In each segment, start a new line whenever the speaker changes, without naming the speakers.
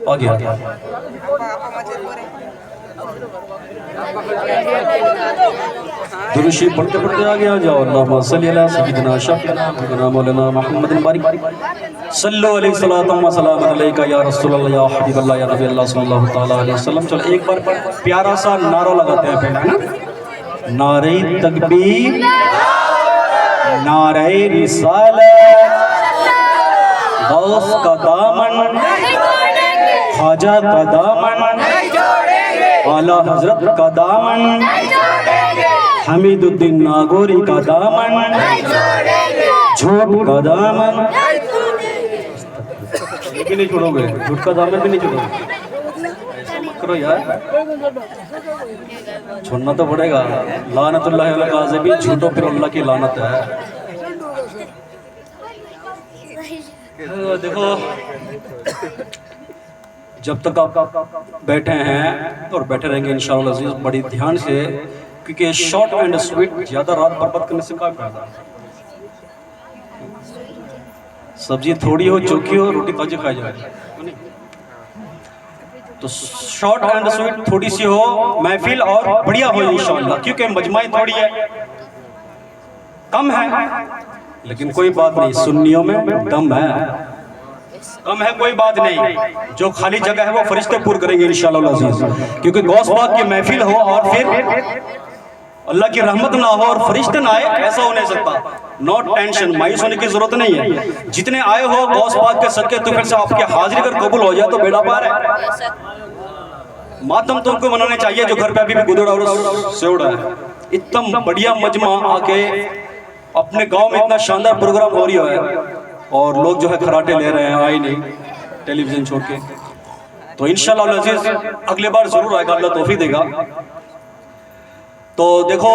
आ गया। दुरूशी पढ़ते पढ़ते आ गया। जाओ अल्लाहुम्मा सल्ली अला सय्यिदिना शफीना मौलाना मुहम्मदिन बारिक सल्लल्लाहु अलैहि व सल्लम अलैका या रसूलल्लाह या हबीबल्लाह या नबी अल्लाह सल्लल्लाहु तआला अलैहि वसल्लम। चलो एक बार प्यारा सा नारा लगाते हैं पहले, है ना? नारे तकबीर, नारे रिसालत, गौस का दामन, ख्वाजा का दामन, आला हजरत का दामन, हमीदुद्दीन नागौरी का दामन, झूठ का दामन ये भी नहीं छोड़ोगे, झूठ का दामन भी नहीं छोड़ोगे। ऐसा मत करो यार, छोड़ना तो पड़ेगा। लानतुल्लाह अला काज़िबीन, झूठों पर अल्लाह की लानत है। देखो जब तक आप बैठे हैं और बैठे रहेंगे इंशाअल्लाह अज़ीज़ बड़ी ध्यान से, क्योंकि शॉर्ट एंड स्वीट ज़्यादा रात बर्बाद करने से क्या फायदा। सब्जी थोड़ी हो, चोखी हो, रोटी ताजी खाई जाए। तो शॉर्ट एंड स्वीट थोड़ी सी हो महफिल और बढ़िया हो इंशाअल्लाह, क्योंकि मजमाई थोड़ी है, कम है, लेकिन कोई बात नहीं, सुन्नियों में दम है। कम है कोई बात नहीं, जो खाली जगह है वो फरिश्ते पूर करेंगे इंशाअल्लाह अज़ीज़, क्योंकि गौस पाक की महफिल हो और फिर अल्लाह की रहमत ना हो और फरिश्ते ना आए, ऐसा हो नहीं सकता। नो टेंशन, मायूस होने की जरूरत नहीं है। जितने आए हो गौस पाक के सदके तो फिर से आपकी हाजिरी अगर कबूल हो जाए तो बेड़ा पार है। मातम तो उनको मनाने चाहिए जो घर पे अभी भी गुदड़ और सेवड़ा है। इतना बढ़िया मजमा आके अपने गांव में इतना शानदार प्रोग्राम हो रही है और लोग जो है खराटे ले रहे हैं, आए नहीं टेलीविजन छोड़ के। तो इंशाअल्लाह अज़ीज़ अगले बार जरूर आएगा, अल्लाह तौफीक देगा। तो देखो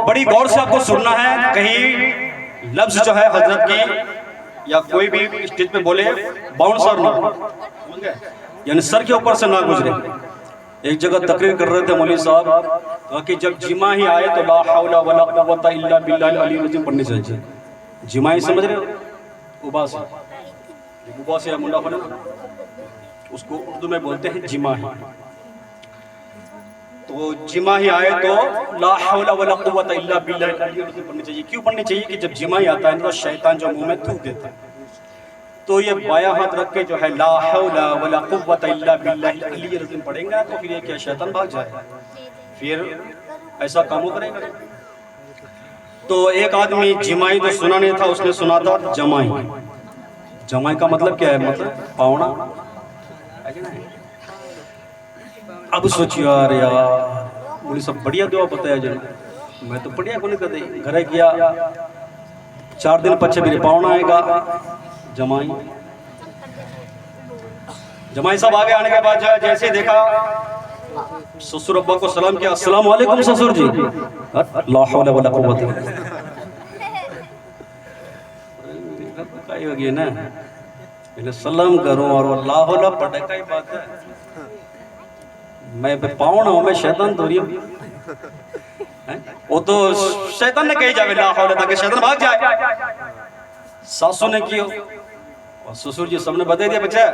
बड़ी गौर से आपको सुनना है, कहीं लफ्ज जो है हजरत की या कोई भी स्टेज पे बोले बाउंसर ना, समझ गए, यानी सर के ऊपर से ना गुजरे। एक जगह तकरीर कर रहे थे मौलवी साहब कि जब जिमा ही आए तो ला हौला वला कुव्वता इल्ला बिल्लाहिल अलीय्यिल अज़ीम पढ़नी चाहिए। जिमा ही समझ रहे हो, उबा से मुंडा फना, उसको उर्दू में बोलते हैं जिमा ही। तो जिमा ही आए तो ला हौला वला कुव्वता इल्ला बिल्लाहिल अलीय्यिल अज़ीम पढ़नी चाहिए। क्यों पढ़नी चाहिए कि जब जिमा ही आता है तो शैतान जो मुंह में थूक देता है, तो ये बायां हाथ रख के जो है ला हौला वला कुव्वता इल्ला बिल्लाहिल अलीय्यिल अज़ीम पढ़ेंगे तो फिर ये क्या शैतान भाग जाएगा, फिर ऐसा काम करेगा। तो एक आदमी जिमाई तो सुना नहीं था, उसने सुना था जमाई। जमाई का मतलब क्या है, मतलब पावना है कि नहीं। अब सोचिए यार बोली सब बढ़िया दुआ बताया जो, मैं तो बढ़िया को नहीं कर दी। घर गया 4 दिन पीछे मेरे पावना आएगा जमाई। जमाई साहब आगे आने के बाद जैसे ही देखा ससुर अब्बा को सलाम किया, अस्सलाम वालेकुम ससुर जी। ला हौला वला कुव्वता काय हो गई ना, मैंने सलाम करूं और ला हौला पढ़े का ही बात है। मैं पावना हूं, मैं शैतान थोड़ी हूं। वो तो शैतान ने कही जावे ला हौला ताकि शैतान भाग जाए। सासू ने किया और ससुर जी सबने बता दिया बच्चा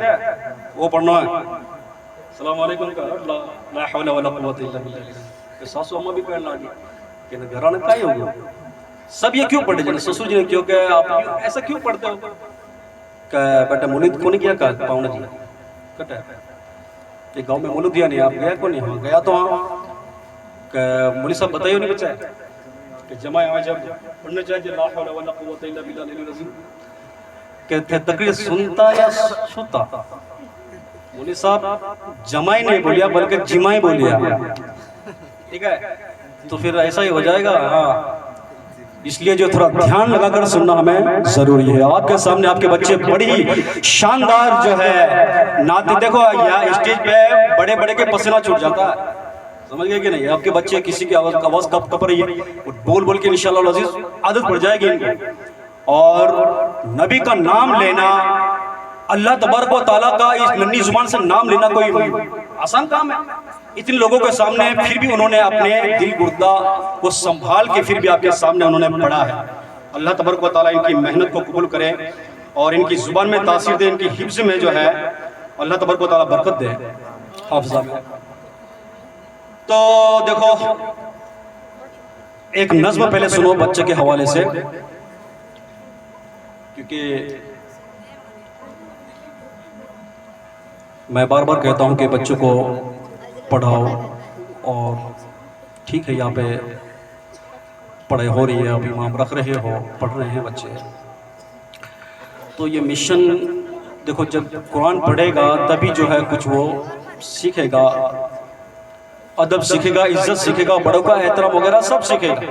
वो पढ़ना है सलाम वालेकुम का ला हौला वला कुव्वता इल्ला बिल्लाह। सासू अम्मा भी कहने लगी कि घर आने का ही होगा, सब ये क्यों पढ़े जन ससुर जी ने क्यों कि आप ऐसा क्यों पढ़ते हो कि बेटा मुलीद कौन किया का पावना जी कटा ये गांव में मुलीद दिया नहीं, आप गया कौन नहीं। हाँ गया तो हाँ कि मुली साहब बताइए नहीं बच्चा कि जमा जब पढ़ना चाहिए ला हौला वला कुव्वता इल्ला बिल्लाहिल अज़ीम कहते तकरीर सुनता या सुनता। मुली साहब जमाई नहीं बोलिया बल्कि जिमाई बोलिया, ठीक है, तो फिर ऐसा ही हो जाएगा। हाँ इसलिए जो थोड़ा ध्यान लगाकर सुनना हमें जरूरी है। आपके सामने आपके बच्चे बड़ी शानदार जो है नाते, देखो यहाँ स्टेज पे बड़े बड़े के पसीना छूट जाता है, समझ गए कि नहीं। आपके बच्चे किसी की आवाज कप रही है बोल बोल के इंशाअल्लाह अज़ीज़ आदत पड़ जाएगी इनको। और नबी का नाम लेना, अल्लाह तबारक व तआला का इस नन्ही जुबान से नाम लेना कोई आसान काम है। इतने लोगों के सामने फिर भी उन्होंने अपने दिल गुर्दा को संभाल के फिर भी आपके सामने उन्होंने पढ़ा है। अल्लाह तबारक व तआला इनकी मेहनत को कबूल करे और इनकी जुबान में तासीर दे, इनकी हिफ्ज़ में जो है अल्लाह तबारक व तआला बरकत दे हाफिज़ा में। तो देखो एक नज्म पहले सुनो बच्चे के हवाले से, क्योंकि मैं बार बार कहता हूं कि बच्चों को पढ़ाओ, और ठीक है यहाँ पे पढ़ाई हो रही है, अभी इमाम रख रहे हो, पढ़ रहे हैं बच्चे। तो ये मिशन देखो, जब कुरान पढ़ेगा तभी जो है कुछ वो सीखेगा, अदब सीखेगा, इज्जत सीखेगा, बड़ों का एहतराम वगैरह सब सीखेगा।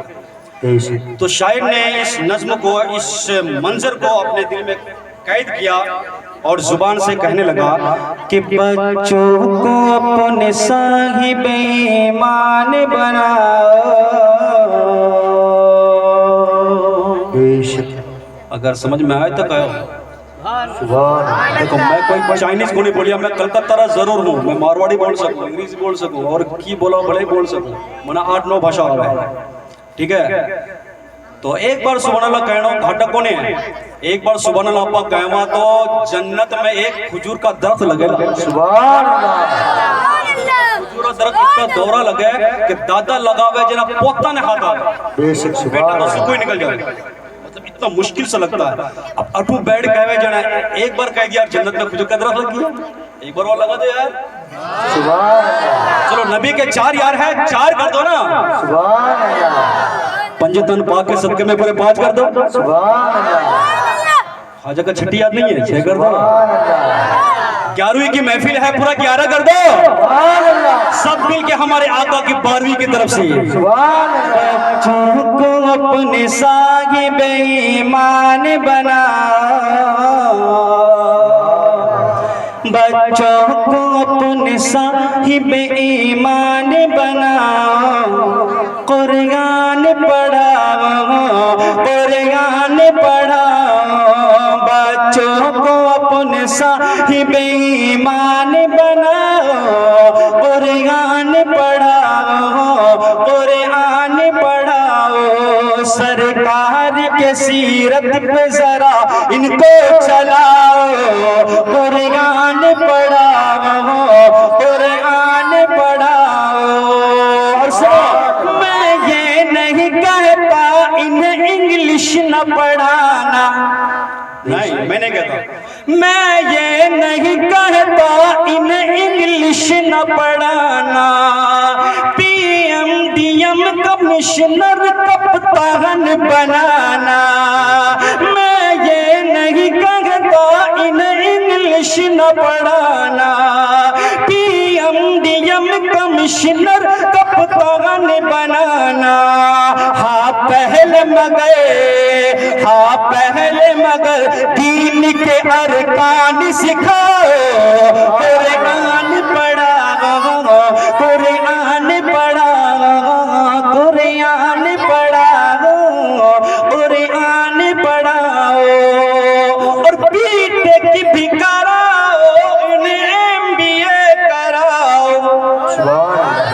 तो शायर ने इस नज्म को, इस मंजर को अपने दिल में कैद किया और जुबान से कहने लगा कि बच्चों को अपने साहिब ईमान बनाओ। अगर समझ में आए तो कहो। देखो मैं कोई चाइनीज को नहीं बोलिया, मैं कलकत्ता जरूर हूँ, मैं मारवाड़ी बोल सकूँ, अंग्रेजी बोल सकूँ, और की बोला भले बोल सकूँ, मना 8-9 भाषा है, ठीक है। तो एक बार सुभान अल्लाह कहना घाटा कोने है, एक बार सुभान अल्लाह आपा कहवा तो जन्नत में एक खजूर का दरख्त लगेगा। सुभान अल्लाह। खजूर का दरख्त इतना दौरा लगे कि दादा लगावे जना पोता ने खाता बेशक, बेटा तो सुकून निकल जाए, इतना मुश्किल से लगता है। अब अटू बैठ गए जना, एक बार कह दिया जन्नत में खजूर का दरख्त लग गया, एक बार और लगा दो यार। सुभान अल्लाह। चलो नबी के 4 यार है, 4 कर दो ना। सुभान अल्लाह। पंजतन पाक के सदके में पूरे 5 कर दो। सुभान अल्लाह। खाजा का 6 याद नहीं है, 6 कर दो। 11वीं की महफिल है, पूरा 11 कर दो। सुभान अल्लाह। सब मिल के हमारे आका की 12वीं की तरफ से। सुभान अल्लाह। बच्चों को अपने साहिब ईमान बनाओ, बच्चों को अपने साहिब ईमान बनाओ, कुरान पढ़ाओ, कुरान पढ़ाओ, बच्चों को अपने साहिब ईमान बनाओ, कुरान पढ़ाओ, कुरान पढ़ाओ, सरकार के सीरत पे जरा इनको चलाओ, कुरान पढ़ाओ, कुरान पढ़ाओ। और सुनो, मैं ये नहीं कहता इन्हें इंग्लिश न पढ़ाना, नहीं मैं नहीं कहता, मैं ये नहीं कहता इन्हें इंग्लिश न पढ़ाना, PM कमिश्नर कप्तान बनाना, मैं ये नहीं कहता इन्हें इंग्लिश न पढ़ाना, PM कमिश्नर कप्तान बनाना। हाँ पहले मगर दीन के अरकान सिखाओ, कुरान पढ़ाओ, कुरान पढ़ाओ, कुरान पढ़ाओ, कुरान पढ़ाओ, और बीटेक भी कराओ, उन्हें MBA कराओ,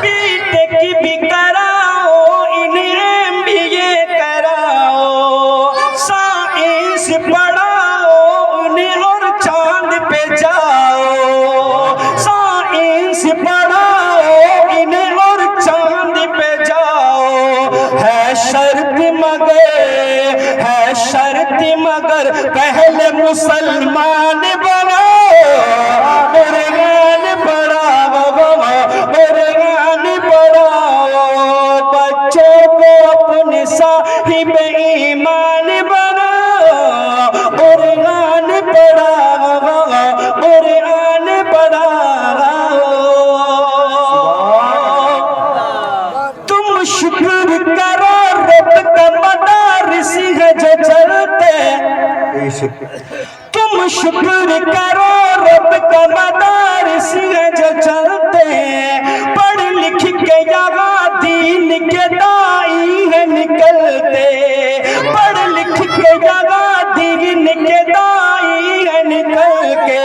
बीटेक भी कराओ, इन्हें MBA कराओ, साइंस पढ़ाओ उन्हें और चांद पे जाओ, साइंस पढ़ाओ इन्हें और चांद पे जाओ। है शर्त मगर पहले मुसलमान बनाओ, कुरान पढ़ाओ, कुरान पढ़ाओ, बच्चों को अपने साहिब ईमान बनाओ, कुरान पढ़ाओ, कुरान पढ़ाओ। तुम शुक्र करो रब का मदारिस है जो चलते, तुम शुक्र करो रब का मदारिस है जो चलते, पढ़ लिख के यहाँ दीन के दाई है निकलते, पढ़ लिख के यहाँ दीन के दाई है निकल के,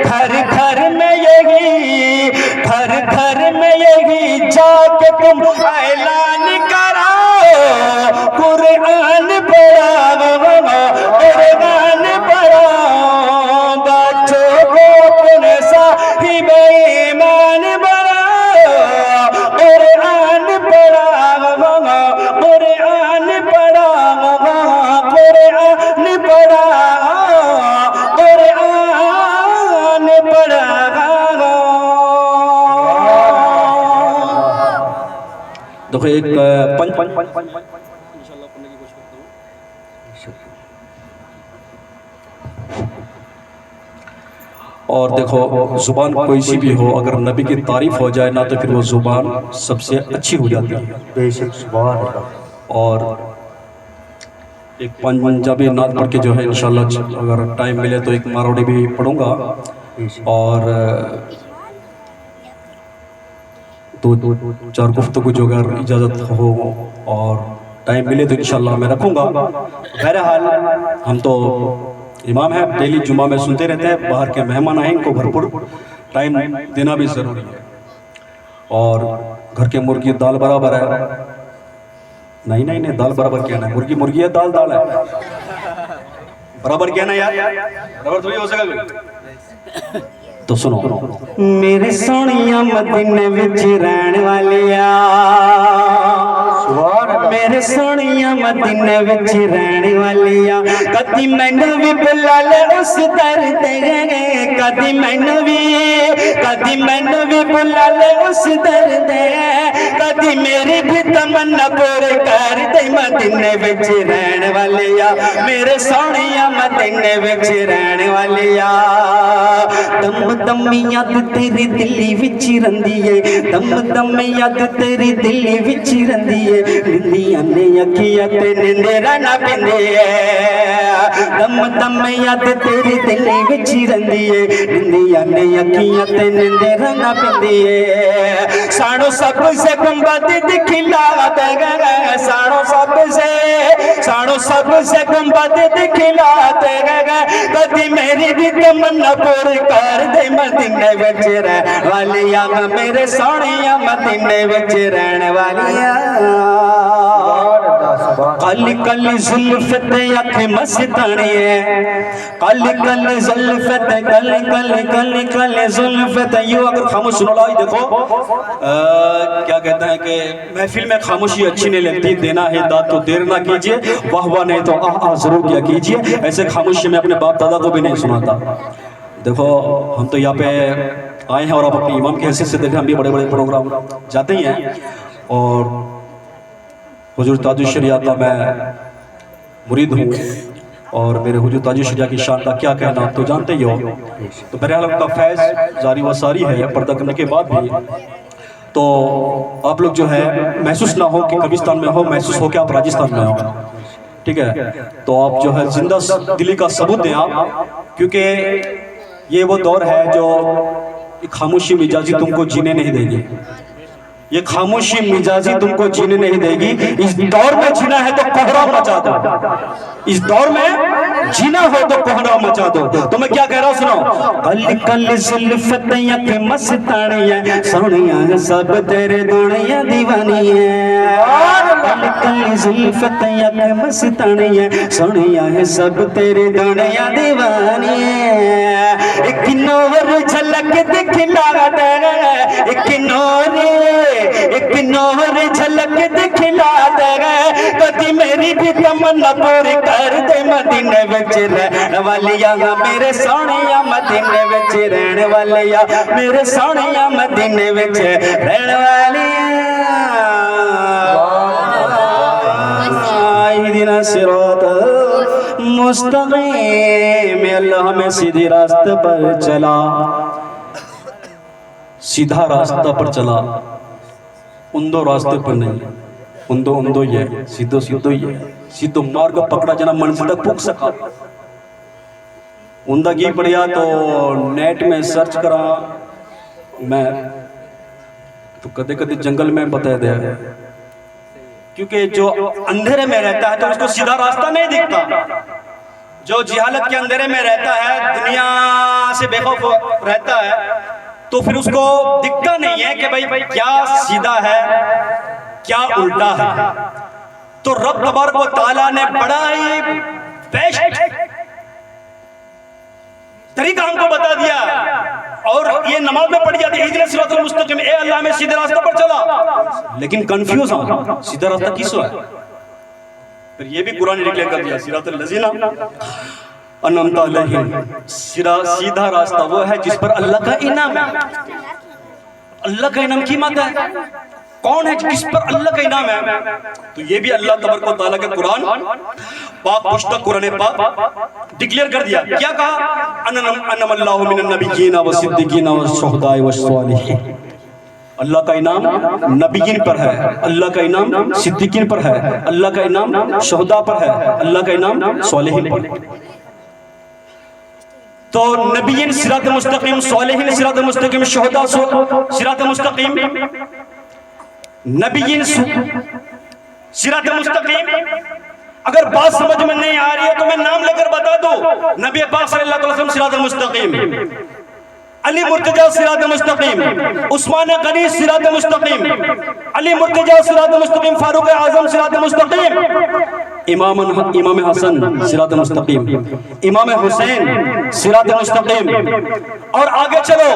घर घर में यही जाके तुम ऐलान कराओ, कुरान पढ़ाओ, कुरान पढ़ाओ, बच्चों को अपने देखो एक पंच इंशाल्लाह पढ़ने की कोशिश करता हूँ। और देखो जुबान कोई सी भी हो, अगर नबी की तारीफ हो जाए ना तो फिर वो जुबान सबसे अच्छी हो जाती है।
बेशक सुभान अल्लाह।
और एक पंजाबी नात पढ़ के जो है इंशाल्लाह अगर टाइम मिले तो एक मारवाड़ी भी पढ़ूंगा। और दो चार गुफ्तगू जो अगर इजाज़त हो और टाइम मिले तो इंशाल्लाह मैं रखूंगा। बहरहाल हम तो इमाम है, डेली जुमा में सुनते रहते हैं, बाहर के मेहमान आए इनको भरपूर टाइम देना भी ज़रूरी है। और घर के मुर्गी दाल बराबर है, नहीं नहीं नहीं दाल बराबर क्या ना, मुर्गी मुर्गी है, दाल दाल है, बराबर क्या ना यार, बराबर थोड़ी हो सकेगा। तो सुनो,
मेरे सोनिया मदीने विच रहने वालिया, मेरे सोनिया मदीने विच रहने वालिया, कदी मैनू भी बुला ले उस दर ते, कदी मैनू भी बुला ले उस दर ते, कदी मेरी भी तमन्ना पूरी कर दे मदीने विच रहने वालिया, मेरे सोनिया मदीने विच रहने वालिया। दम दम याद तेरी दिल्ली विच रंदी है, दम दम याद तेरी दिल्ली विच रंदी है, निंदियां ने अखियां ते निंदेरा ना पिंदे है, दम दम याद तेरी दिल्ली विच रंदी है, निंदियां ने अखियां ते निंदेरा ना पिंदे है। साणो सब से गुंबद दिखला दे, साणो सब से गुंबद दिखला दे, कदी मेरी भी तमन्ना पूरी कर दे मदीने विच रहने वालिया, मेरे सोनिया मदीने विच रहने वालिया। काली काली जुल्फ ते अख मस्तानी है, काली काली जुल्फ ते काली काली काली काली जुल्फ ते। यूं अगर खामोश सुनो लाई देखो क्या कहते हैं कि महफिल में खामोशी अच्छी नहीं लगती, देना है दाद तो देर ना कीजिए, वाह वाह नहीं तो आह जरूर किया कीजिए। ऐसे खामोशी में अपने बाप दादा को भी नहीं सुनाता। देखो हम तो यहाँ पे आए हैं और आप अपनी इमाम की हैसियत से देखें, हम भी बड़े बड़े प्रोग्राम जाते ही हैं। और हुजूर ताजुल शरिया का मैं मुरीद हूँ और मेरे हुजूर ताजुल शरिया की शान का क्या कहना आप तो जानते ही हो। तो बहरहाल उनका फैज़ जारी व सारी है पर्दा करने के बाद भी। तो आप लोग जो है महसूस ना हो कि कब्रिस्तान में हो, महसूस हो कि आप राजस्थान में हो, ठीक है। तो आप जो है जिंदा दिली का सबूत दें आप, क्योंकि ये वो दौर है जो खामोशी मिजाजी तुमको जीने नहीं देगी, ये खामोशी मिजाजी तुमको जीने नहीं देगी। इस दौर में जीना है तो कोहराम मचा दो, इस दौर में जीना हो तो कोहराम मचा दो। तो मैं क्या कह रहा हूँ सुनो, कल कल जुल्फ ते अख मस्तानी है, सोनिया सब तेरे दुनिया दीवानी है, कल कल जुल्फ ते अख मस्तानी है, सोनिया है सब तेरे दुनिया दीवानी है। एक नौर झलक दिखला दे, एक नौर झलक दिखला दे, कदी मेरी भी तमन्ना पूरी कर दे मदीने विच रहने वालिया, मेरे सोनिया मदीने विच रहने वालिया, मेरे सोनिया मदीने विच रहने वालिया। इहदिना सिरातल मुस्तकीम, अल्लाह हमें सीधे रास्ते पर चला, सीधा रास्ता पर चला, उंदो रास्ते पर नहीं, उंदो उंदो ही है, सीधो सीधो ही है, सीधो मार्ग पकड़ा जना मंजिल तक पुग सका। उंदा की पढ़िया तो नेट में सर्च करा मैं तो कदे कदे जंगल में बता दे, क्योंकि जो अंधेरे में रहता है तो उसको सीधा रास्ता नहीं दिखता, जो जिहालत के अंधेरे में रहता है, दुनिया से बेखौफ रहता है, तो फिर उसको दिखता नहीं है कि भाई क्या सीधा है क्या उल्टा है। तो रब तबारक व तआला ने बड़ा ही बेस्ट तरीका हमको बता दिया, और ये नमाज में पढ़ी जाती है, इहदिना सिरातल मुस्तकीम, ए अल्लाह में सीधे रास्ते पर चला। लेकिन कंफ्यूज हूं, सीधा रास्ता किसो है? फिर ये भी कुरान डिक्लेयर कर दिया, सिरातल लजीना अनअमता अलैहिम, सीधा रास्ता वो है जिस पर अल्लाह का इनाम है। अल्लाह का इनाम कीमत है, कौन है, किस पर अल्लाह का इनाम है? तो ये भी अल्लाह तबारक व तआला के कुरान पाक पुस्तक कुरान पाक डिक्लेयर कर दिया। क्या कहा? अन्नमल्लाहु मिनन नबिय्यीना व सिद्दीकीना व शुहदाए व सालिहीन। अल्लाह का इनाम नबीयीन पर है, अल्लाह का इनाम सिद्दीकीन पर है, अल्लाह का इनाम शुहदा पर है, अल्लाह का इनाम सालिहीन पर है। तो नबीयीन सिरात मुस्तकीम, सालिहीन सिरात मुस्तकीम, शुहदा सिरात मुस्तकीम, नबीयीन सिरात मुस्तकीम। अगर बात समझ में नहीं आ रही है तो मैं नाम लेकर बता दूं। नबी पाक सल्लल्लाहु अलैहि वसल्लम सिरात मुस्तकीम, अली मुर्तजा सिरात मुस्तकीम, उस्मान गनी सिरात मुस्तकीम, अली मुर्तजा सिरात मुस्तकीम, फारूक आजम सिरात मुस्तकीम, इमाम हसन सिरात मुस्तकीम, इमाम हुसैन सिरात मुस्तकीम, और आगे चलो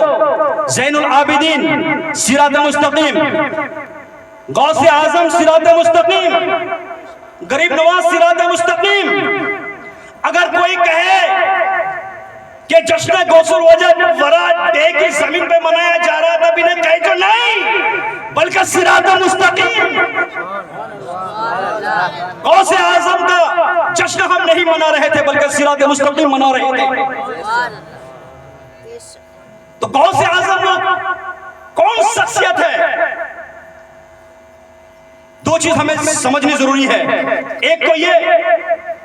ज़ैनुल आबिदीन सिरात मुस्तकीम, गौसे आजम सिरात मुस्तकीम, गरीब नवाज सिरात मुस्तकीम। अगर कोई कहे कि जश्न गौसुल वजह वरा डे की जमीन पे मनाया जा रहा था, बिना कहे तो नहीं, बल्कि सिरात मुस्तकीम गौसे आजम का जश्न हम नहीं मना रहे थे, बल्कि सिरात मुस्तकीम मना रहे थे। तो गौसे आजम कौन शख्सियत है? दो चीज हमें समझनी जरूरी है। एक तो ये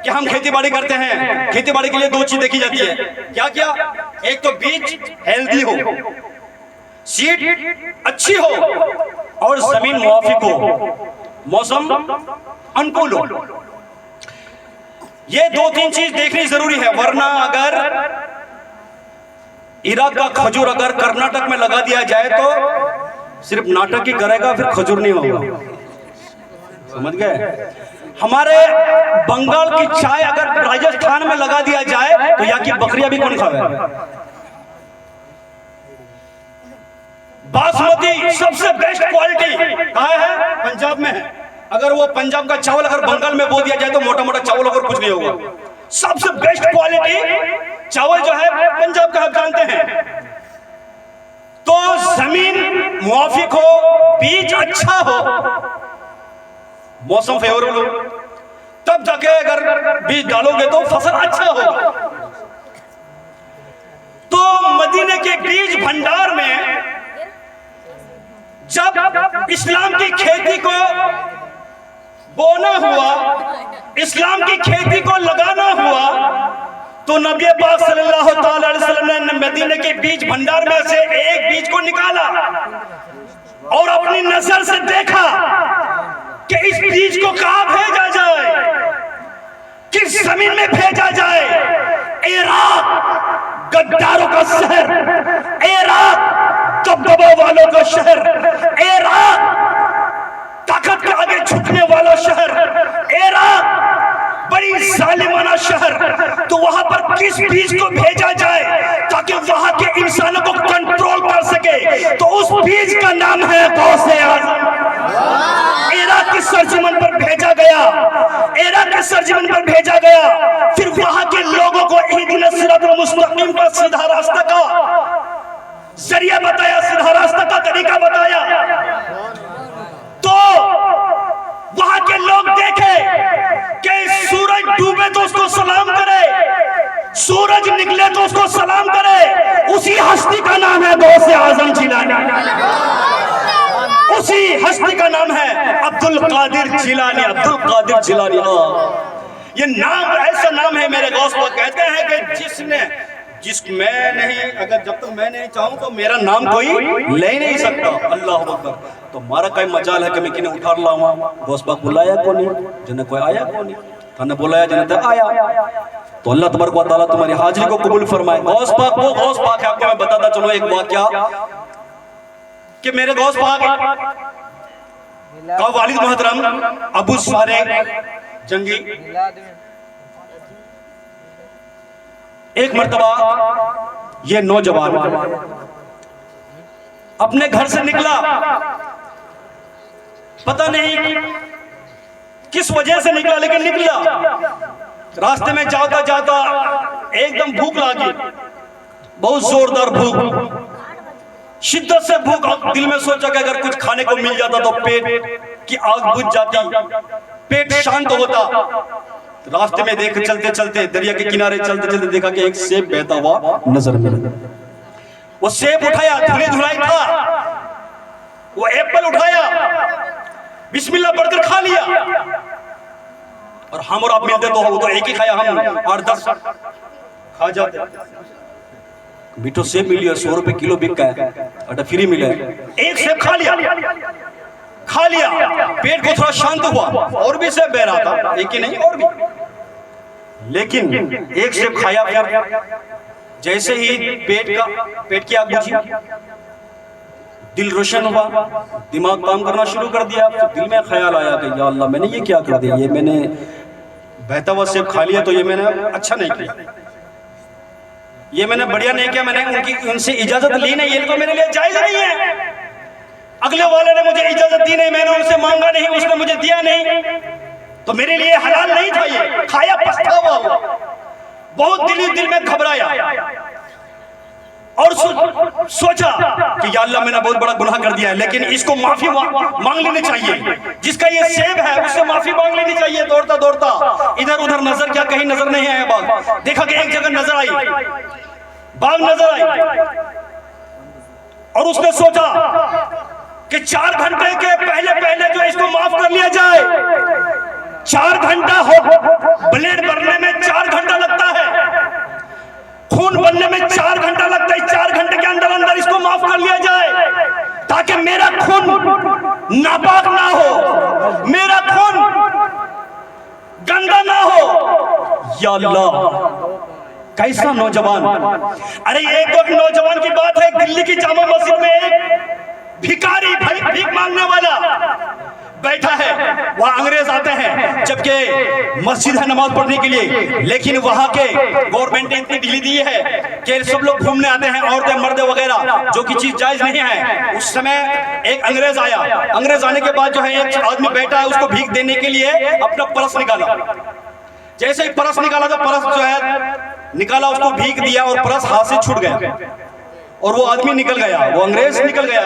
कि हम खेती बाड़ी करते हैं, खेती बाड़ी के लिए दो चीज देखी जाती है। क्या क्या? एक तो बीज हेल्दी हो, सीड अच्छी हो, और जमीन मुवाफिक हो, मौसम अनुकूल हो। ये दो तीन चीज देखनी जरूरी है, वरना अगर इराक का खजूर अगर कर्नाटक में लगा दिया जाए तो सिर्फ नाटक ही करेगा, फिर खजूर नहीं होगा। समझ गए? हमारे बंगाल की चाय अगर राजस्थान में लगा दिया जाए तो यहाँ की बकरियां भी कौन खावे? बासमती सबसे बेस्ट क्वालिटी कहाँ है? पंजाब में है। अगर वो पंजाब का चावल अगर बंगाल में बो दिया जाए तो मोटा मोटा चावल और कुछ नहीं होगा। सबसे बेस्ट क्वालिटी चावल जो है पंजाब का, आप जानते हैं। तो जमीन मुआफिक हो, बीज अच्छा हो, मौसम फेवरेबल हो, तब जाके अगर बीज डालोगे तो फसल अच्छा होगा। तो मदीने के बीज भंडार में जब इस्लाम की खेती को बोना हुआ, इस्लाम की खेती को लगाना हुआ, तो नबी पाक सल्लल्लाहु अलैहि वसल्लम ने मदीने के बीज भंडार में से एक बीज को निकाला और अपनी नजर से देखा कि इस बीज को कहां भेजा जाए, किस जमीन में भेजा जाए। इराक गद्दारों का शहर, इराक दबदबा वालों का शहर, इराक ताकत के आगे झुकने वाला शहर, इराक बड़ी जालिमाना शहर। तो वहां पर किस बीज को भेजा जाए ताकि वहां के इंसानों को कंट्रोल कर सके, तो उस बीज का नाम है गौसे आजम। इराक की सरजमीन पर भेजा गया, इराक की सरजमीन पर भेजा गया। फिर वहां के लोगों को इहदिना सिरातल मुस्तकीम का सीधा रास्ता का जरिया बताया, सीधा रास्ता का तरीका बताया। तो वहां के लोग देखे कि सूरज डूबे तो उसको सलाम करे, सूरज निकले तो उसको सलाम करे। उसी हस्ती का नाम है गौसे आजम जिलानी, उसी हस्ती का नाम है अब्दुल कादिर जिलानी, अब्दुल कादिर जिलानी। ये नाम ऐसा नाम है, मेरे गौस को कहते हैं कि मैं नहीं, अगर जब तक मैं नहीं चाहूं तो मेरा नाम कोई ले ही नहीं सकता। अल्लाह अकबर। तो मारा कई मजाल है कि मैं किन्हें उठार लाऊं, गौस पाक बुलाया को नहीं, जिन्हें कोई आया को नहीं, थाने बुलाया जिन्हें आया। तो अल्लाह तबारक व तआला तुम्हारी हाजिरी को कबूल फरमाए। गौस पाक वो गौस पाक है। आपको मैं बताता चलो एक वाकया कि मेरे गौस पाक का वालिद मोहतरम अबू सारे जंगी एक मर्तबा ये नौजवान अपने घर से निकला, पता नहीं किस वजह से निकला, लेकिन निकला। रास्ते में जाता जाता एकदम भूख लगी, बहुत जोरदार भूख।
शिद्दत से भूख, दिल में सोचा कि अगर कुछ खाने को मिल जाता तो पेट की आग बुझ जाती, पेट शांत होता। तो रास्ते में देख चलते चलते, दरिया के किनारे चलते चलते देखा कि एक सेब बहता हुआ नजर मिला। वो सेब उठाया, धुली धुलाई था, वो एप्पल उठाया, बिस्मिल्लाह पढ़कर खा लिया। और हम और आप मिलते तो वो तो एक ही खाया, हम 8-10 खा जाते। मीठो सेब मिली है, 100 रुपए किलो बिक गया है, अटा फ्री मिला है। एक सेब खा लिया, पेट को थोड़ा शांत हुआ। और भी सेब बह रहा था, एक ही नहीं और भी, लेकिन एक सेब खाया, फिर जैसे ही पेट की आग बुझी, दिल रोशन हुआ, दिमाग काम करना शुरू कर दिया। तो दिल में ख्याल आया कि या अल्लाह, मैंने ये क्या कर दिया, ये मैंने बहता हुआ सेब खा लिया, तो ये मैंने अच्छा नहीं किया, ये मैंने बढ़िया नहीं किया, मैंने उनसे इजाजत ली नहीं, ये तो मेरे लिए जायज नहीं है। अगले वाले ने मुझे इजाजत दी नहीं, मैंने उनसे मांगा नहीं, उसने मुझे दिया नहीं, तो मेरे लिए हलाल नहीं था ये। खाया, पछतावा हुआ, बहुत दिल में घबराया और सोचा कि या अल्लाह, मैंने बहुत बड़ा गुनाह कर दिया है, लेकिन इसको माफी मांग लेनी चाहिए। जिसका ये सेब है उससे माफी मांग लेनी चाहिए। दौड़ता दौड़ता इधर उधर नजर क्या, कहीं नजर नहीं आया बाग। देखा कि एक जगह नजर आई, बाग नजर आई, और उसने सोचा कि 4 घंटे के पहले पहले जो इसको माफ कर लिया जाए। 4 घंटा हो, ब्लेड बनने में 4 घंटा लगता है, खून बनने में 4 घंटा लगता है। 4 घंटे के अंदर अंदर इसको माफ कर लिया जाए, ताकि मेरा खून नापाक ना हो, मेरा खून गंदा ना हो। या अल्लाह, कैसा नौजवान। अरे एक नौजवान की बात है, दिल्ली की जामा मस्जिद में एक भिखारी, भीख मांगने वाला बैठा है। वहां अंग्रेज आते हैं, जबकि मस्जिद है नमाज पढ़ने के लिए, लेकिन वहां के गवर्नमेंट ने इतनी ढीली दी है कि सब लोग घूमने आते हैं, औरतें मर्द वगैरह, जो कि चीज जायज नहीं है। उस समय एक अंग्रेज आया, अंग्रेज आने के बाद जो है एक आदमी बैठा है, उसको भीख देने के लिए अपना पर्स निकाला। जैसे ही पर्स निकाला तो पर्स जो है निकाला, उसको भीख दिया और पर्स हाथ से छूट गया और वो आदमी निकल गया, वो अंग्रेज निकल गया।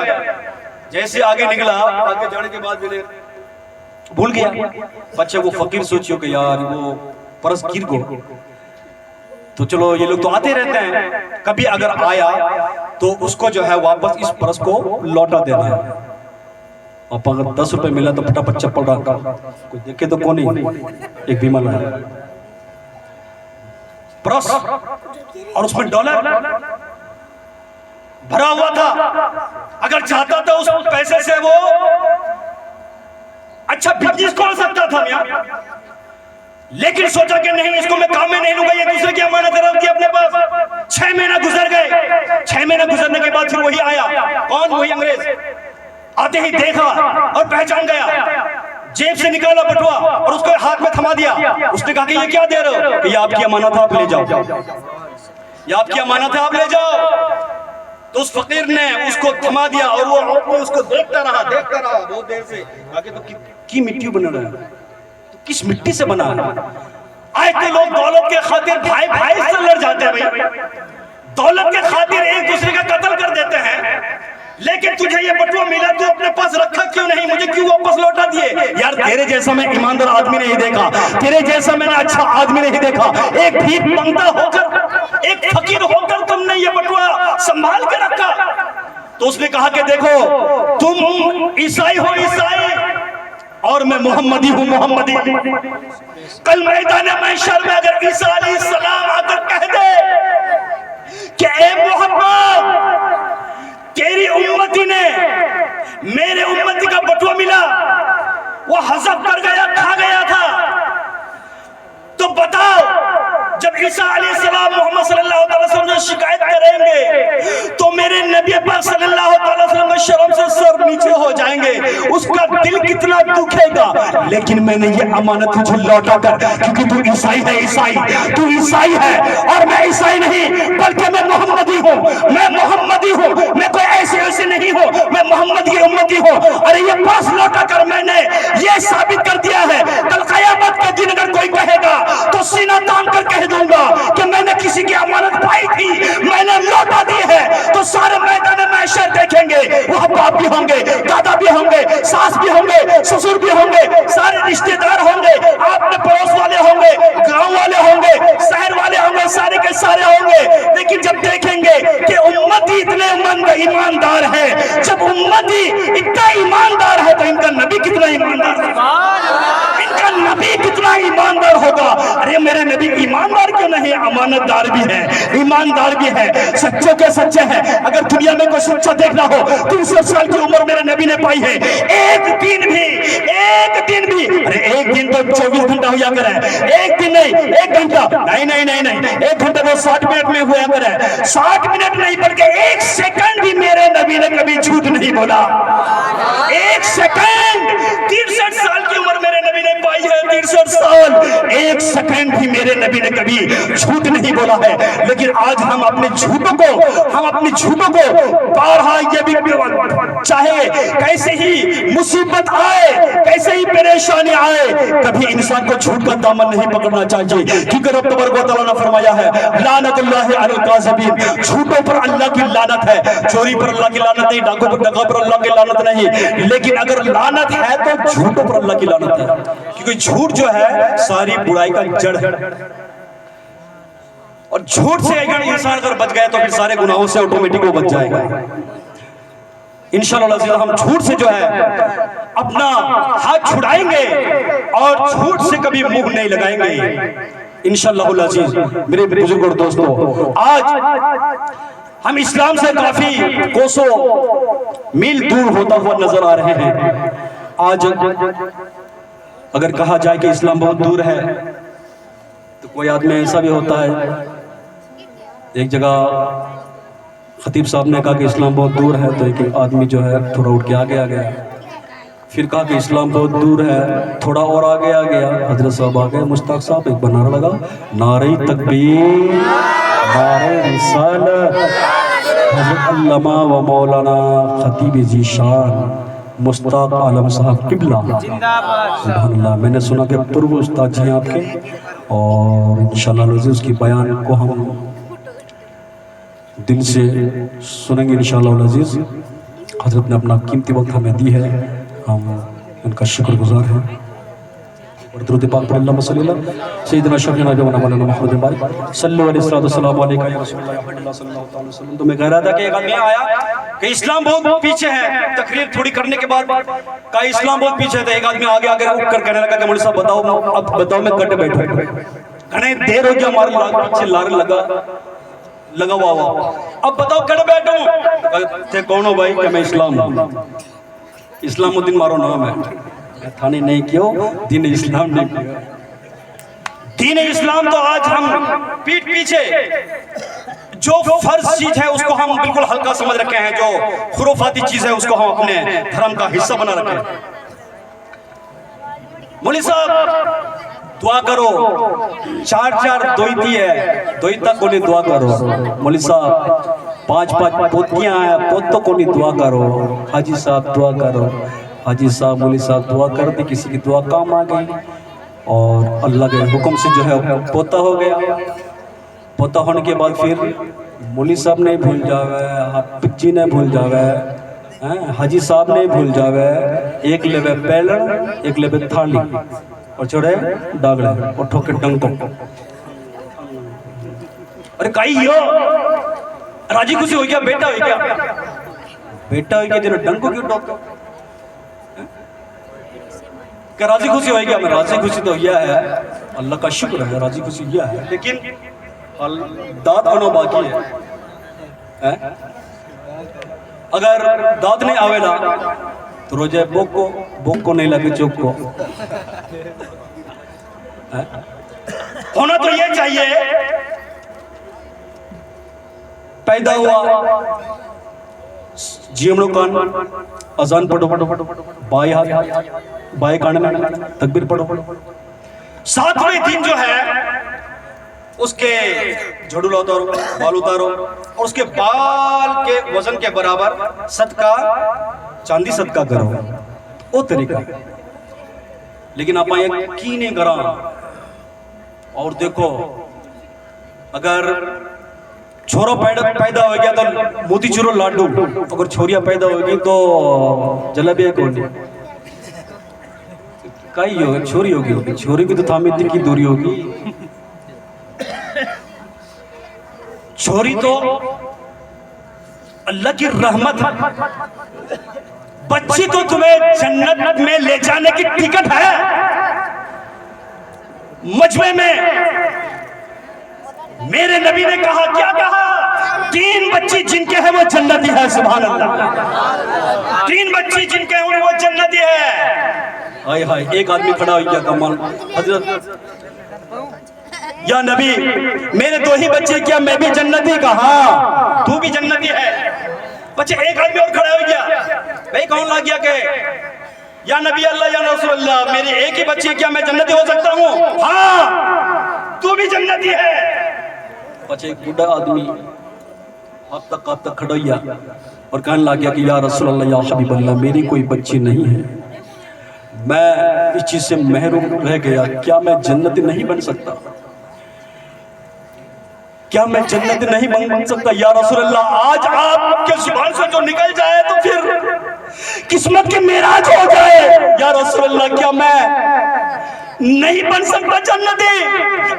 जैसे आगे निकला, आगे जाने के बाद भी भूल गया। बच्चे वो फकीर सोचियो कि यार वो पर्स गिर गो, तो चलो ये लोग तो आते रहते हैं, कभी अगर आया तो उसको जो है वापस इस पर्स को लौटा देना है। अब अगर 10 रुपए मिला तो फटाफट चप्पल रखा, कोई देखे तो कौन नहीं, एक बीमा लाया पर्स, और उसमें डॉलर भरा हुआ था। अगर चाहता था उस पैसे से वो अच्छा बिजनेस खोल सकता था यार, लेकिन सोचा कि नहीं, इसको मैं काम में नहीं लूंगा, ये दूसरे की अमानत रख दी अपने पास। 6 महीना गुजर गए। 6 महीना गुजरने के बाद फिर वही आया। कौन? वही अंग्रेज। आते ही देखा और पहचान गया, जेब से निकाला बटुआ और उसको हाथ में थमा दिया। उसने कहा कि ये क्या दे रहे हो? कि ये आपकी अमानत है, आप ले जाओ, ये आपकी अमानत है, आप ले जाओ। तो उस फकीर ने उसको थमा दिया और वो उसको देखता रहा बहुत देर से। आगे तो की मिट्टी बना रहा है, तो किस मिट्टी से बना है? आज तो लोग दौलत के खातिर भाई भाई से लड़ जाते हैं भाई, दौलत के खातिर एक दूसरे का कत्ल कर देते हैं। लेकिन तुझे ये बटुआ मिला, तू अपने पास रखा क्यों नहीं? मुझे क्यों वापस लौटा दिए? यार तेरे जैसा मैं ईमानदार आदमी नहीं देखा, तेरे जैसा मैंने अच्छा आदमी नहीं देखा। एक भीख मांगता होकर, एक फकीर होकर तुमने ये बटुआ संभाल के रखा। तो उसने कहा कि देखो, तुम ईसाई हो ईसाई, और मैं मोहम्मदी हूँ मोहम्मदी। कल मैदान महशर में अगर ईसा अलैहिस्सलाम आकर कह दे कि ए मोहम्मद, तेरी उम्मती ने मेरे उम्मती का बटुआ मिला, वो हजफ कर गया, खा गया था, तो बताओ, जब ईसा अलैहिस्सलाम मोहम्मद सल्लल्लाहु अलैहि वसल्लम से शिकायत करेंगे तो मेरे नबी पाक सल्लल्लाहु अलैहि वसल्लम शर्म से सर नीचे हो जाएंगे, उसका दिल कितना दुखेगा। लेकिन मैंने ये अमानत तुझे लौटा कर, क्योंकि तू ईसाई है, ईसाई, तू ईसाई है और मैं ईसाई नहीं, बल्कि मैं मोहम्मदी हूँ, मैं मोहम्मदी हूँ, मैं कोई ऐसे नहीं हूँ, मैं मोहम्मद की उम्मती हूँ। अरे ये पास लौटा कर मैंने ये साबित कर दिया है, कल क़यामत के दिन अगर कोई कहेगा तो सीना तान कर कह दूंगा कि मैंने किसी की अमानत पाई थी, मैंने लौटा दी है, तो सारे मैदान महशर
देखेंगे वहाँ बाप भी होंगे, दादा भी होंगे, सास भी होंगे, ससुर भी होंगे, सारे रिश्तेदार होंगे, आपके पड़ोस वाले होंगे, गांव वाले होंगे, शहर वाले होंगे, सारे के सारे होंगे। लेकिन जब देखेंगे कि उम्मती इतने ईमानदार है, जब उम्मती इतना ईमानदार है तो इनका नबी कितना ईमानदार होगा, इनका नबी कितना ईमानदार होगा। अरे मेरे नबी ईमानदार क्यों नहीं, अमानतदार भी है, ईमानदार भी है, सच्चों के सच्चे हैं। अगर दुनिया में कोई सच्चा देखना हो 300 साल की उम्र मेरे नबी ने पाई है। एक दिन भी अरे एक दिन तो 24 घंटा हुआ करे, एक दिन नहीं, एक घंटा नहीं, एक घंटा तो 60 मिनट में हुआ करे, 60 मिनट नहीं बल्कि एक सेकंड भी मेरे नबी ने कभी झूठ नहीं बोला। एक सेकंड, 63 साल की उम्र मेरे नबी ने पाई है, 63 साल, एक सेकंड भी मेरे नबी ने कभी झूठ नहीं बोला है। लेकिन आज हम अपने झूठों को बारहा, ये भी चाहे कैसे ही मुसीबत आए, कैसे ही परेशानी आए, कभी इंसान को झूठ का दामन नहीं पकड़ना चाहिए, क्योंकि रब तबारक व तआला ने फरमाया है लानतुल्लाहि अलल काज़िबीन, झूठों पर अल्लाह की लानत है। चोरी पर अल्लाह की लानत नहीं, डाकू पर डका पर अल्लाह की लानत नहीं, लेकिन अगर लानत है तो झूठों पर अल्लाह की लानत है, क्योंकि झूठ जो है सारी बुराई का जड़ है। और झूठ से अगर इंसान अगर बच गए तो फिर सारे गुनाहों से ऑटोमेटिक वो बच जाएगा। इंशाअल्लाह अज़ीज़ हम झूठ से जो है अपना हाथ छुड़ाएंगे और झूठ से कभी मुंह नहीं लगाएंगे इंशाअल्लाह अज़ीज़। मेरे बुजुर्ग और दोस्तों, आज हम इस्लाम से काफी कोसों मील दूर होता हुआ नजर आ रहे हैं। आज अगर कहा जाए कि इस्लाम बहुत दूर है तो कोई आदमी ऐसा भी होता है, एक जगह खतीब साहब ने कहा कि इस्लाम बहुत दूर है, तो एक आदमी जो है थोड़ा उठ के आगे आ गया, फिर कहा कि इस्लाम बहुत दूर है, थोड़ा और आगे आ गया, हजरत साहब आ गए, मुश्ताक साहब एक नारा लगा, नारे तकबीर, नारे रिसालत, हजरत अल्लामा व मौलाना खतीब ज़ीशान मुश्ताक आलम साहब किबला जिंदाबाद। मैंने सुना कि पूर्व उस्ताद जी हैं आपके, और इंशाअल्लाह उसकी बयान को हम दिल से सुनेंगे इंशाअल्लाह अज़ीज़। हज़रत ने अपना कीमती वक्त हमें दी है, हम उनका शुक्रगुजार हैं। और दुरूद पाक पर अल्लाहुम्मा सल्ली अला सय्यिदिना शफ़ीना व मौलाना मुहम्मद बारिक सल्लल्लाहु अलैहि वसल्लम अलैका या रसूलल्लाह सल्लल्लाहु अलैहि वसल्लम। तो मैं कह रहा था कि एक आदमी आया कि इस्लाम बहुत पीछे है, तकरीर थोड़ी करने के बाद कहा इस्लाम बहुत पीछे है, तो एक आदमी आगे उठ कर कहने लगा कि मौलवी साहब बताओ, अब बताओ मैं कट बैठूं, कहने देर हो गया, हमारे पीछे लार लगा हुआ, अब बताओ कट बैठूं। कौन हो भाई? कि मैं इस्लाम हूं, इस्लामुद्दीन मारो नाम है। थाने नहीं क्यों, दीन इस्लाम नहीं किया। दीन इस्लाम तो आज हम पीठ पीछे जो फर्ज चीज है उसको हम बिल्कुल हल्का समझ रखे हैं, जो खुराफाती चीज है उसको हम अपने धर्म का हिस्सा बना रखे हैं। मौलवी साहब दुआ करो, 4 दोईती है, दोईता को नहीं दुआ करो। मौलवी साहब 5 पोतियां हैं, पोतों को नहीं दुआ करो। हाजी साहब दुआ करो, हाजी साहब मौलवी साहब दुआ कर दी, किसी की दुआ काम आ गई और अल्लाह के हुक्म से जो है पोता हो गया। पोता होने के बाद फिर मौलवी साहब नहीं भूल जावे, पिच्ची नहीं भूल जावे, हाजी साहब नहीं भूल जावे, एक लेवे पेलन, एक लेवे थाली और छोड़े डागले और ठोके डंको। अरे काई यो राजी खुशी हो गया, बेटा हो गया तेरे डंको क्यों ठोक? क्या राजी खुशी हो गया? मैं राजी खुशी तो यह है, अल्लाह का शुक्र है, राजी खुशी यह है, लेकिन दांत आना बाकी है। अगर दांत नहीं आवेला तो रोजे बोक को नहीं लगे चौक को। होना तो ये चाहिए, पैदा हुआ जीवनों कान अजान पढ़ो, बाएं हाथ बाएं कान में तकबीर पढ़ो, 7वें दिन जो है उसके झड़ू उतारो, बाल उतारो और उसके बाल के वजन के बराबर सदका, चांदी सदका करो, वो तरीका। लेकिन आप एक की नहीं करा। और देखो अगर
छोरो पैदा हो गया तो मोतीचूर और लाडू, अगर छोरिया पैदा होगी तो जलेबी कौन कई होगी, छोरी होगी, छोरी की तो थामे इतनी की दूरी होगी। छोरी तो अल्लाह की रहमत है, बच्ची तो तुम्हें जन्नत में ले जाने की टिकट है। मजमे में मेरे नबी ने कहा, क्या कहा? 3 बच्ची जिनके हैं वो जन्नती है। सुभान अल्लाह, 3 बच्ची जिनके हैं वो जन्नती है। हाय हाय, एक आदमी खड़ा हो गया, कमाल। हजरत या नबी, मेरे 2 ही बच्चे, क्या मैं भी जन्नती? कहा तू भी जन्नती है। बच्चे एक आदमी और खड़ा हो गया, भाई कौन ला गया के या नबी अल्लाह या रसूल अल्लाह, मेरी एक ही बच्ची है, क्या मैं जन्नती हो सकता हूँ? हाँ तू भी जन्नती है। बच्चे एक बूढ़ा आदमी अब तक खड़ा हो गया और कहने लग गया कि या रसूल अल्लाह या हबीब अल्लाह, मेरी कोई बच्ची नहीं है, मैं इस चीज से महरूम रह गया, क्या मैं जन्नती नहीं बन सकता? क्या मैं जन्नती नहीं बन सकता? या रसूल अल्लाह, आज आपके जुबान से जो निकल जाए तो फिर किस्मत के मेराज हो जाए। या रसूल अल्लाह, क्या मैं नहीं बन सकता जन्नती?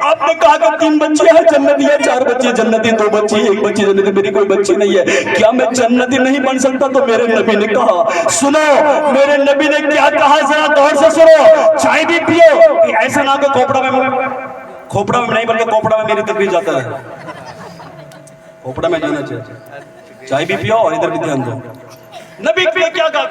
आपने कहा कि 3 बच्चे हैं जन्नती है, 4 बच्चे जन्नती, 2 बच्ची, 1 बच्ची जन्नती, मेरी कोई बच्ची नहीं है, क्या मैं जन्नती नहीं बन सकता? तो मेरे नबी ने कहा, सुनो मेरे नबी ने क्या कहा, जरा गौर से सुनो। चाय भी पियो, ऐसा ना हो खोपड़ा में नहीं, बल्कि खोपड़ा में मेरी तकलीफ जाता है, खोपड़ा में जाना चाहिए। चाय भी पियो और इधर भी ध्यान दो। नबी ने क्या कहा?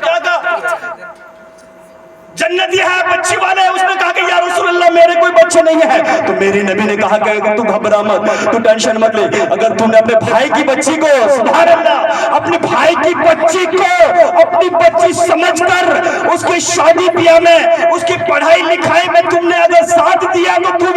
जन्नती है, बच्ची वाले है। उसने कहा कि या रसूल अल्लाह, मेरे कोई बच्चे नहीं है। तो मेरे नबी ने कहा कि तू घबरा मत, तू टेंशन मत ले, अगर तूने अपने भाई की बच्ची को, सुभान अल्लाह, अपने भाई की बच्ची को अपनी बच्ची समझकर उसकी शादी ब्याह में, उसकी पढ़ाई लिखाई में तुमने अगर साथ दिया तो तू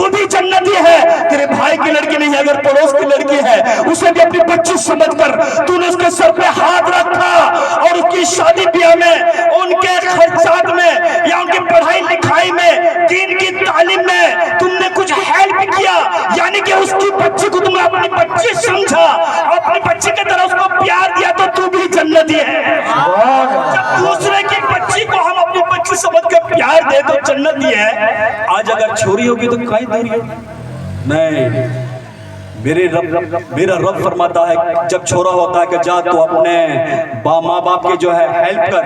भी जन्नती है। तेरे भाई की लड़की नहीं है, अगर पड़ोस की लड़की है, उसे भी अपनी बच्ची समझकर तूने उसके सर पे हाथ रखा और उसकी शादी ब्याह में, उनके खर्चात में या उनकी पढ़ाई लिखाई में, दीन की तालीम में तुमने कुछ हेल्प किया, यानी कि उसकी बच्ची को तुमने अपनी बच्ची समझा, अपनी बच्ची की तरह उसको प्यार दिया, तो तू भी जन्नती है। जब दूसरे की बच्ची को हम अपनी बच्ची समझ के प्यार दे तो जन्नती है। आज अगर छोरी होगी तो कहीं दूरी होगी नहीं। मेरा रब फरमाता है, जब छोरा होता है कि जा तो अपने माँ बाप के जो है हेल्प कर।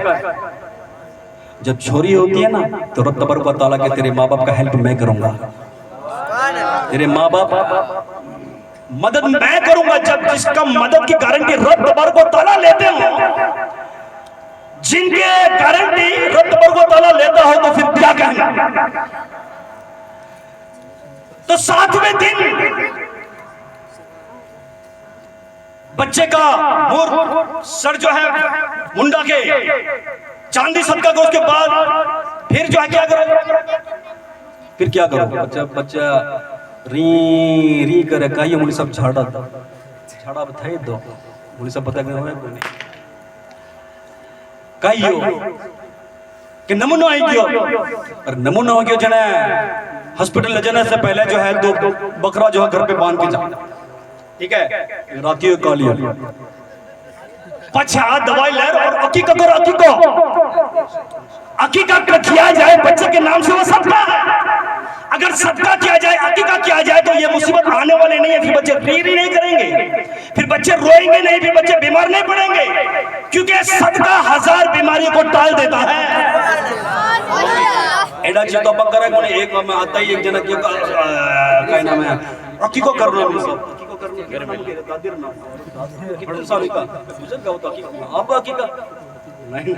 जब छोरी होती है ना तो रब तबारक व तआला के तेरे माँ बाप का हेल्प मैं करूंगा, तेरे माँ बाप मदद मैं करूंगा। जब जिसका मदद की गारंटी रब तबारक व तआला लेते हो, जिनके गारंटी रब तबारक व तआला लेता हो, तो फिर क्या कहना। तो 7वें दिन बच्चे का सर जो है मुंडा के चांदी सदका करो, उसके बाद फिर जो है क्या करो, फिर क्या करो? बच्चा री करे कही मुझे सब झाड़ा बताए दो, मुझे सब पता नहीं कही कि नमूना आई गयो, और नमूना हो गयो जने हॉस्पिटल ले जाने से पहले जो है 2 बकरा जो है घर पे बांध के जा, ठीक है, राती काली पछा दवाई ले और अकीका किया जाए बच्चे के नाम से, वो सदका है। अगर सदका किया जाए, अकीका किया जाए, तो ये मुसीबत आने वाले नहीं है। फिर बच्चे री नहीं करेंगे, फिर बच्चे रोएंगे नहीं, फिर बच्चे बीमार नहीं पड़ेंगे, क्योंकि सदका 1000 बीमारियों को टाल देता है। एडा चीज तो बकरा कोने एक में आता ही एक जना के काय नाम है अकीको करना, अकीको करना मेरे दादीर नाम कितने साल का बुजुर्ग होता अकीको, अब अकीका नहीं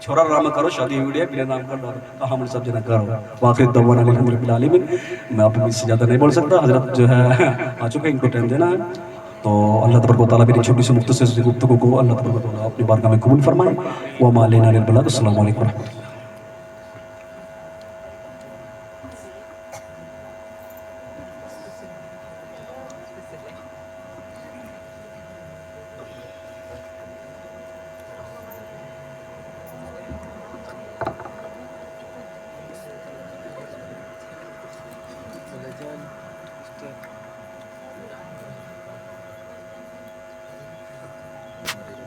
छोरा राम करो, शादी वीडियो मेरे नाम का तो हम सब जना करो। वाकई दवाना अल्हम्दुलिल्लाह आलमीन। मैं आप इससे ज़्यादा नहीं बोल सकता, हजरत जो है आ चुके हैं, इनको टाइम देना है। तो अल्लाह तबारक व तआला मेरी छोटी सी मुख्तसर गुफ्तगू को अल्लाह तबारक व तआला अपनी बारगाह में कबूल फरमाए। व मा अलैना इल्लल बलाग। अस्सलामु अलैकुम।